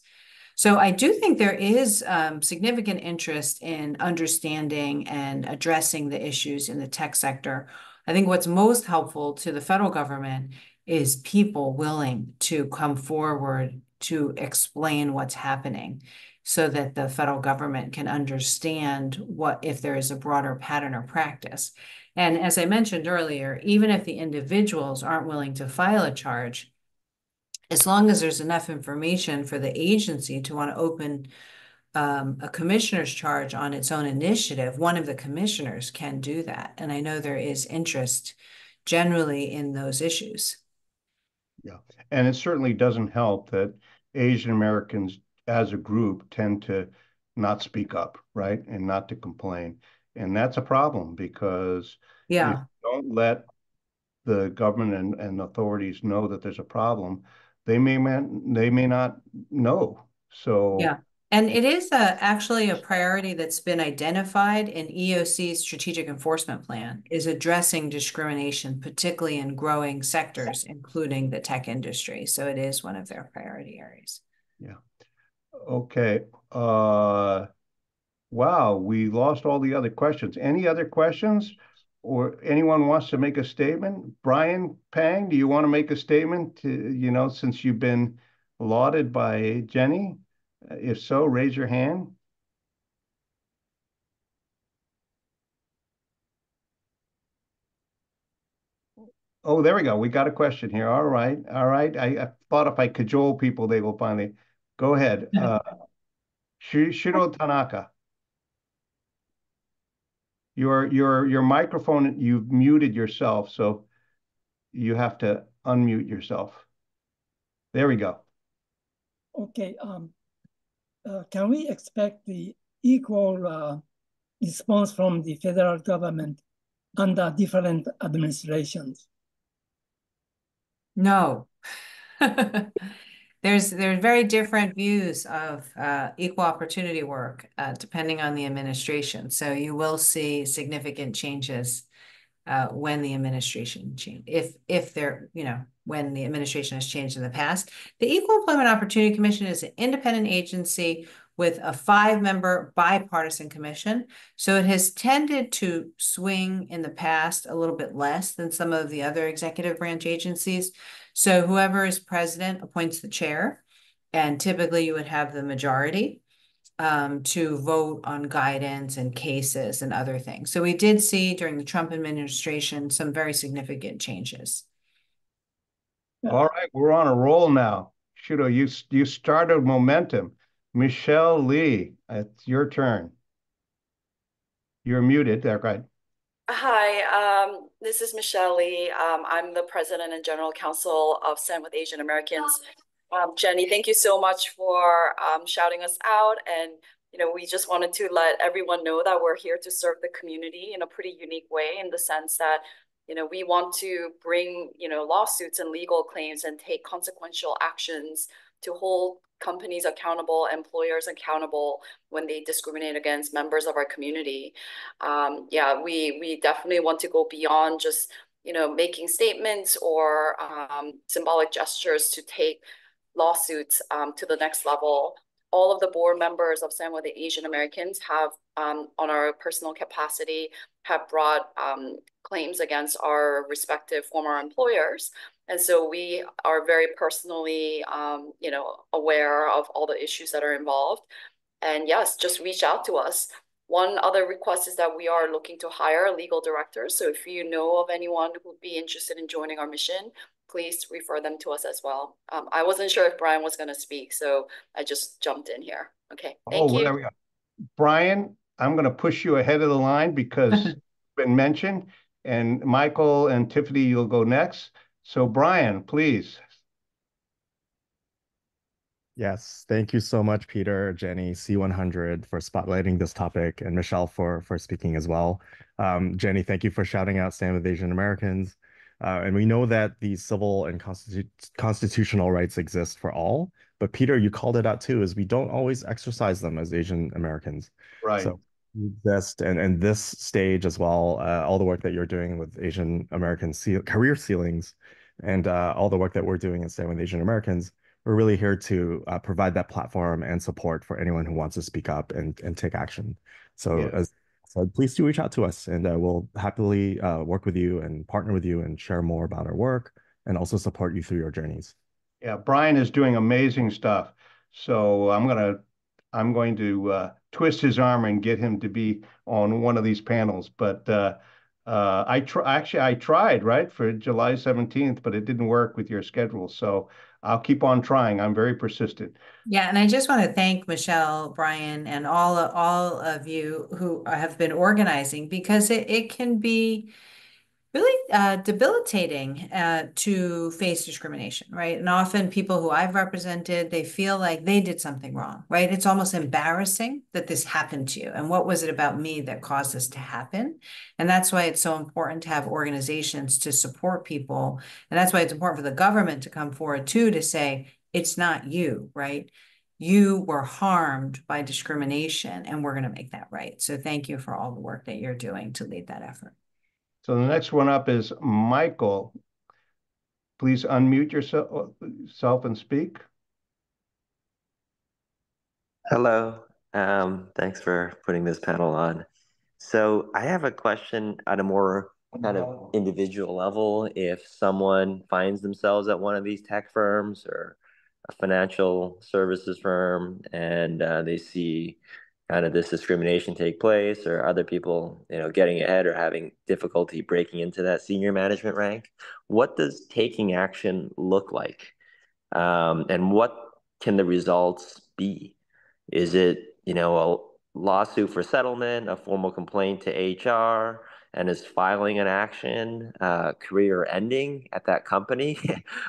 So I do think there is significant interest in understanding and addressing the issues in the tech sector. I think what's most helpful to the federal government is people willing to come forward to explain what's happening so that the federal government can understand what if there is a broader pattern or practice. And as I mentioned earlier, even if the individuals aren't willing to file a charge, as long as there's enough information for the agency to want to open a commissioner's charge on its own initiative, one of the commissioners can do that. And I know there is interest generally in those issues. Yeah. And it certainly doesn't help that Asian Americans as a group tend to not speak up, right? And not to complain. And that's a problem because if you Yeah. don't let the government and authorities know that there's a problem, they may not know. So Yeah. And it is actually a priority that's been identified in EOC's strategic enforcement plan is addressing discrimination, particularly in growing sectors, including the tech industry. So it is one of their priority areas. yeah. Okay. Wow, we lost all the other questions. Any other questions? Or anyone wants to make a statement? Brian Pang, do you want to make a statement since you've been lauded by Jenny? If so, raise your hand. Oh, there we go. We got a question here. All right. All right. I thought if I cajole people, they will finally go ahead. Shiro Tanaka, your microphone, you've muted yourself, so you have to unmute yourself. There we go. Okay. Can we expect the equal response from the federal government under different administrations? No. There's very different views of equal opportunity work depending on the administration. So you will see significant changes when the administration change, if they're, when the administration has changed in the past. The Equal Employment Opportunity Commission is an independent agency with a 5-member bipartisan commission. So it has tended to swing in the past a little bit less than some of the other executive branch agencies. So whoever is president appoints the chair, and typically you would have the majority to vote on guidance and cases and other things. So we did see during the Trump administration some very significant changes. All right, we're on a roll now. Shudo, you started momentum. Michelle Lee, it's your turn. You're muted. There, right. Hi, this is Michelle Lee. I'm the president and general counsel of Stand with Asian Americans. Jenny, thank you so much for shouting us out. And, we just wanted to let everyone know that we're here to serve the community in a pretty unique way, in the sense that, we want to bring, lawsuits and legal claims and take consequential actions to hold companies accountable, employers accountable when they discriminate against members of our community. Yeah, we definitely want to go beyond just, making statements or symbolic gestures to take lawsuits to the next level. All of the board members of Stand with the Asian Americans have, on our personal capacity, have brought claims against our respective former employers. And so we are very personally, aware of all the issues that are involved. And yes, just reach out to us. One other request is that we are looking to hire legal directors. So if you know of anyone who would be interested in joining our mission, please refer them to us as well. I wasn't sure if Brian was going to speak, so I just jumped in here. Okay, thank you. There we go. Brian, I'm going to push you ahead of the line because it's been mentioned, and Michael and Tiffany, you'll go next. So Brian, please. Yes, thank you so much, Peter, Jenny, C100 for spotlighting this topic, and Michelle for speaking as well. Jenny, thank you for shouting out Stand with Asian Americans. And we know that these civil and constitutional rights exist for all, but Peter, you called it out too, is we don't always exercise them as Asian Americans. Right. So exist and this stage as well, all the work that you're doing with Asian American career ceilings and all the work that we're doing in Stand with Asian Americans, we're really here to provide that platform and support for anyone who wants to speak up and take action. So Yeah. as I said, please do reach out to us, and we'll happily work with you and partner with you and share more about our work and also support you through your journeys. Yeah, Brian is doing amazing stuff. So I'm going to twist his arm and get him to be on one of these panels. But I tried, right, for July 17th, but it didn't work with your schedule. So I'll keep on trying. I'm very persistent. Yeah, and I just want to thank Michelle, Brian, and all of you who have been organizing, because it can be really debilitating to face discrimination, right? And often people who I've represented, they feel like they did something wrong, right? It's almost embarrassing that this happened to you. And what was it about me that caused this to happen? And that's why it's so important to have organizations to support people. And that's why it's important for the government to come forward too, to say, it's not you, right? You were harmed by discrimination, and we're going to make that right. So thank you for all the work that you're doing to lead that effort. So the next one up is Michael. Please unmute yourself and speak. Hello. Thanks for putting this panel on. So I have a question at a more kind of individual level. If someone finds themselves at one of these tech firms or a financial services firm, and they see kind of this discrimination take place, or other people, getting ahead or having difficulty breaking into that senior management rank, what does taking action look like? And what can the results be? Is it, lawsuit for settlement, a formal complaint to HR, and is filing an action, career ending at that company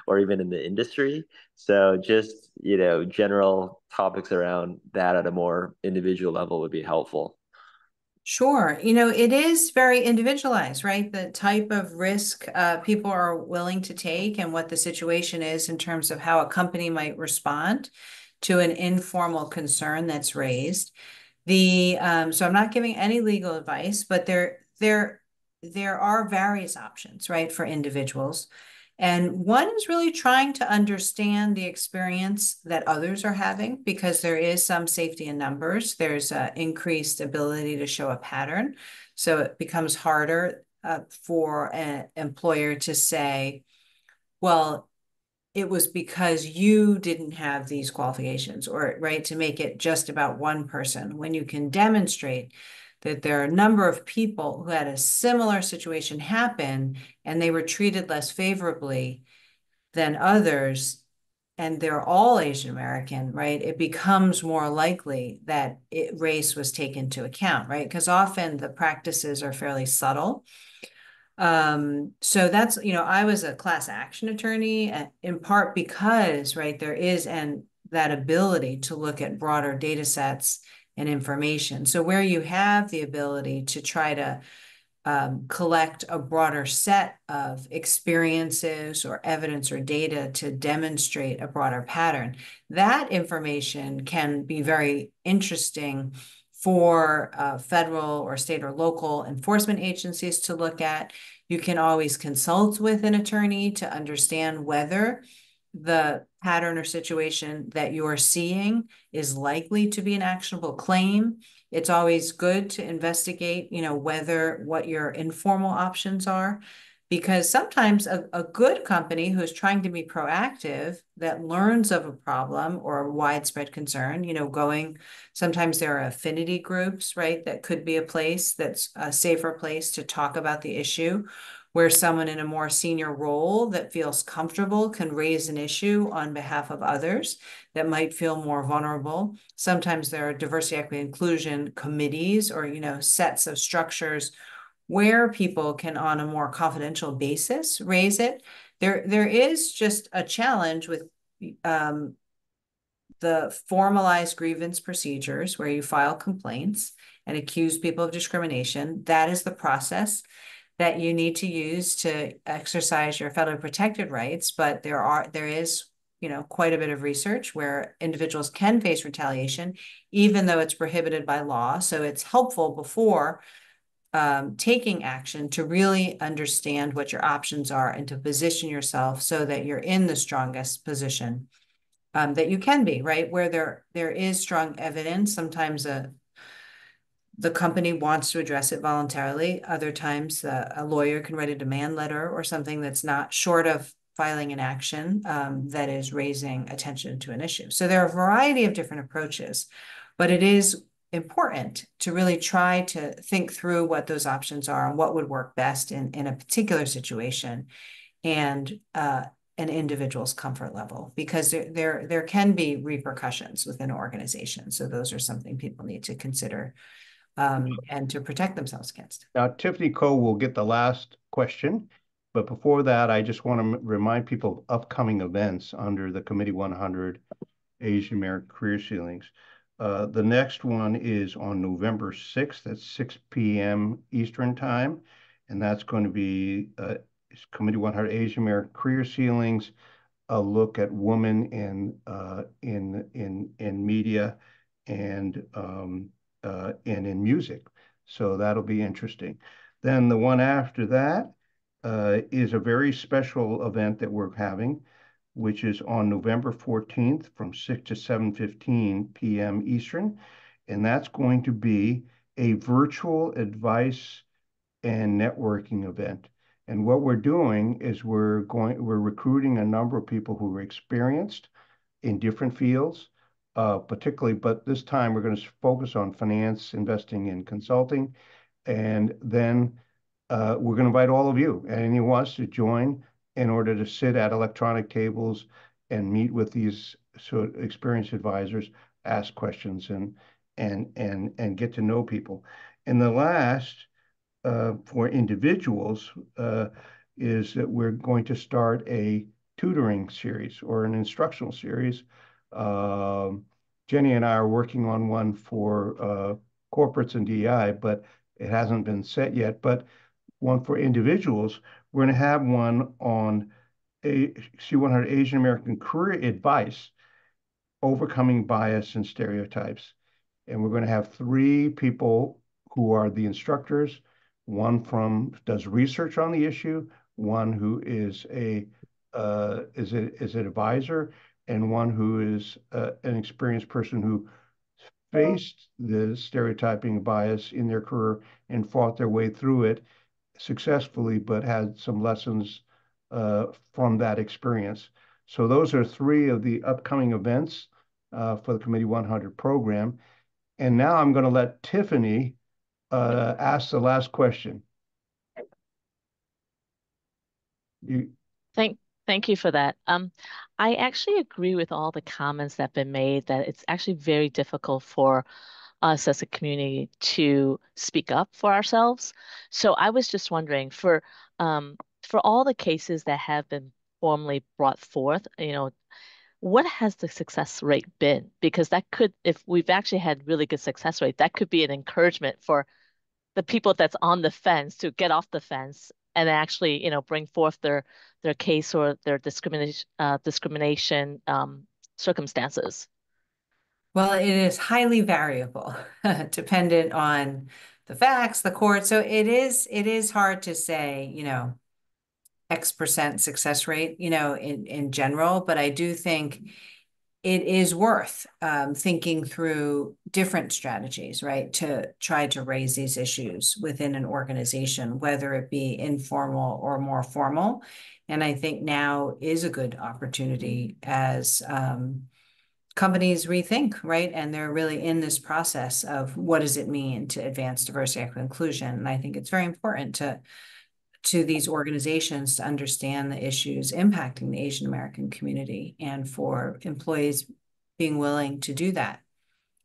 or even in the industry. So just, general topics around that at a more individual level would be helpful. Sure. It is very individualized, right? The type of risk people are willing to take and what the situation is in terms of how a company might respond to an informal concern that's raised. So I'm not giving any legal advice, but there are various options, right, for individuals. And one is really trying to understand the experience that others are having, because there is some safety in numbers. There's increased ability to show a pattern. So it becomes harder for an employer to say, well, it was because you didn't have these qualifications, or right, to make it just about one person, when you can demonstrate that there are a number of people who had a similar situation happen and they were treated less favorably than others, and they're all Asian American, right? It becomes more likely that race was taken into account, right? Because often the practices are fairly subtle. So that's, I was a class action attorney in part because, right, there is that ability to look at broader data sets and information. So where you have the ability to try to collect a broader set of experiences or evidence or data to demonstrate a broader pattern, that information can be very interesting for federal or state or local enforcement agencies to look at. You can always consult with an attorney to understand whether the pattern or situation that you're seeing is likely to be an actionable claim. It's always good to investigate, what your informal options are, because sometimes a good company who's trying to be proactive, that learns of a problem or a widespread concern, sometimes there are affinity groups, right? That could be a place that's a safer place to talk about the issue, where someone in a more senior role that feels comfortable can raise an issue on behalf of others that might feel more vulnerable. Sometimes there are diversity, equity, inclusion committees or, sets of structures where people can, on a more confidential basis, raise it. There is just a challenge with the formalized grievance procedures where you file complaints and accuse people of discrimination. That is the process that you need to use to exercise your federally protected rights. But there is, quite a bit of research where individuals can face retaliation, even though it's prohibited by law. So it's helpful before taking action to really understand what your options are and to position yourself so that you're in the strongest position that you can be, right? Where there is strong evidence. Sometimes the company wants to address it voluntarily. Other times, a lawyer can write a demand letter or something that's not short of filing an action that is raising attention to an issue. So there are a variety of different approaches, but it is important to really try to think through what those options are and what would work best in a particular situation and an individual's comfort level, because there can be repercussions within an organization. So those are something people need to consider and to protect themselves against. Now, Tiffany Coe will get the last question, but before that, I just want to remind people of upcoming events under the Committee 100 Asian American Career Ceilings. The next one is on November 6th at 6 p.m. Eastern Time, and that's going to be Committee 100 Asian American Career Ceilings, a look at women in media and in music. So that'll be interesting. Then the one after that is a very special event that we're having, which is on November 14th from 6 to 7:15 p.m. Eastern. And that's going to be a virtual advice and networking event. And what we're doing is we're recruiting a number of people who are experienced in different fields, particularly, but this time we're going to focus on finance, investing, and consulting. And then we're going to invite all of you, and anyone who wants to join, in order to sit at electronic tables and meet with these experienced advisors, ask questions, and and get to know people. And the last for individuals is that we're going to start a tutoring series or an instructional series. Jenny and I are working on one for corporates and DEI, but it hasn't been set yet. But one for individuals, we're going to have one on C100 Asian American career advice, overcoming bias and stereotypes. And we're going to have three people who are the instructors, one from does research on the issue, one who is an advisor, and one who is an experienced person who faced the stereotyping bias in their career and fought their way through it successfully, but had some lessons from that experience. So those are three of the upcoming events for the Committee 100 program. And now I'm going to let Tiffany ask the last question. Thank you for that. I actually agree with all the comments that have been made that it's actually very difficult for us as a community to speak up for ourselves. So I was just wondering for all the cases that have been formally brought forth, what has the success rate been? Because that could, if we've actually had really good success rate, that could be an encouragement for the people that's on the fence to get off the fence and actually, bring forth their case or their discrimination circumstances. Well, it is highly variable, dependent on the facts, the court. So it is hard to say, X% success rate, in general, but I do think it is worth thinking through different strategies, right, to try to raise these issues within an organization, whether it be informal or more formal. And I think now is a good opportunity as companies rethink, right? And they're really in this process of what does it mean to advance diversity, equity, inclusion. And I think it's very important to these organizations to understand the issues impacting the Asian American community and for employees being willing to do that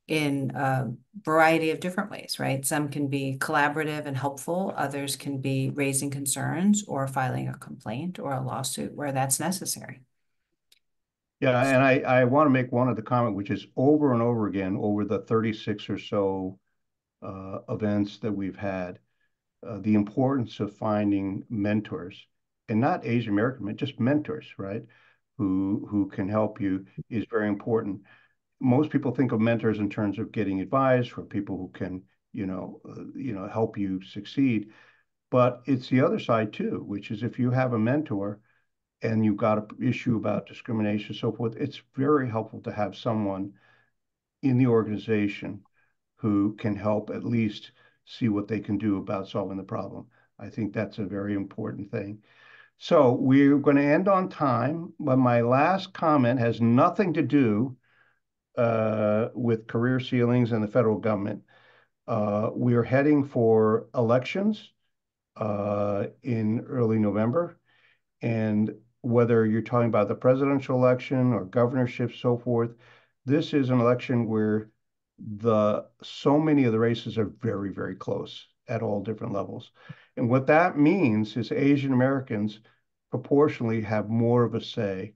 in a variety of different ways, right? Some can be collaborative and helpful. Others can be raising concerns or filing a complaint or a lawsuit where that's necessary. Yeah, and I want to make one other comment, which is over and over again, over the 36 or so events that we've had, the importance of finding mentors, and not Asian American, but just mentors, right? Who can help you is very important. Most people think of mentors in terms of getting advice for people who can, help you succeed. But it's the other side too, which is if you have a mentor and you've got an issue about discrimination, so forth, it's very helpful to have someone in the organization who can help at least see what they can do about solving the problem. I think that's a very important thing. So we're going to end on time, but my last comment has nothing to do with career ceilings and the federal government. We're heading for elections in early November. And whether you're talking about the presidential election or governorship, so forth, this is an election where so many of the races are very, very close at all different levels. And what that means is Asian Americans proportionally have more of a say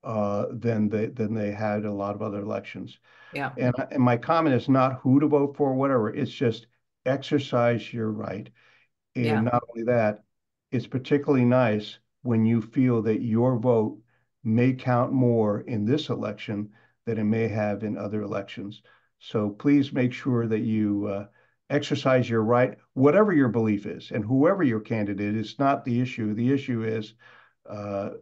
than they had a lot of other elections. Yeah. And my comment is not who to vote for, whatever. It's just exercise your right. And not only that, it's particularly nice when you feel that your vote may count more in this election than it may have in other elections. So please make sure that you exercise your right, whatever your belief is, and whoever your candidate is, not the issue. The issue is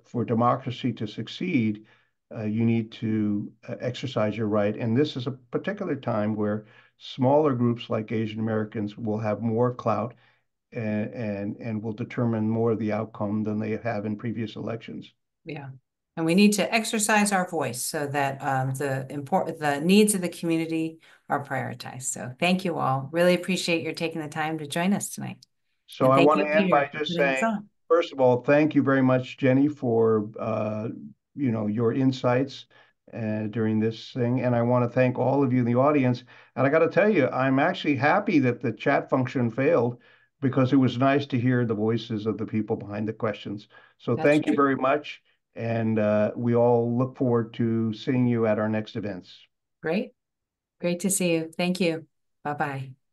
for democracy to succeed, you need to exercise your right. And this is a particular time where smaller groups like Asian Americans will have more clout and will determine more of the outcome than they have in previous elections. Yeah. And we need to exercise our voice so that the needs of the community are prioritized. So thank you all. Really appreciate your taking the time to join us tonight. So I want to end by just saying, first of all, thank you very much, Jenny, for your insights during this thing. And I want to thank all of you in the audience. And I got to tell you, I'm actually happy that the chat function failed, because it was nice to hear the voices of the people behind the questions. So thank you very much. And we all look forward to seeing you at our next events. Great. Great to see you. Thank you. Bye-bye.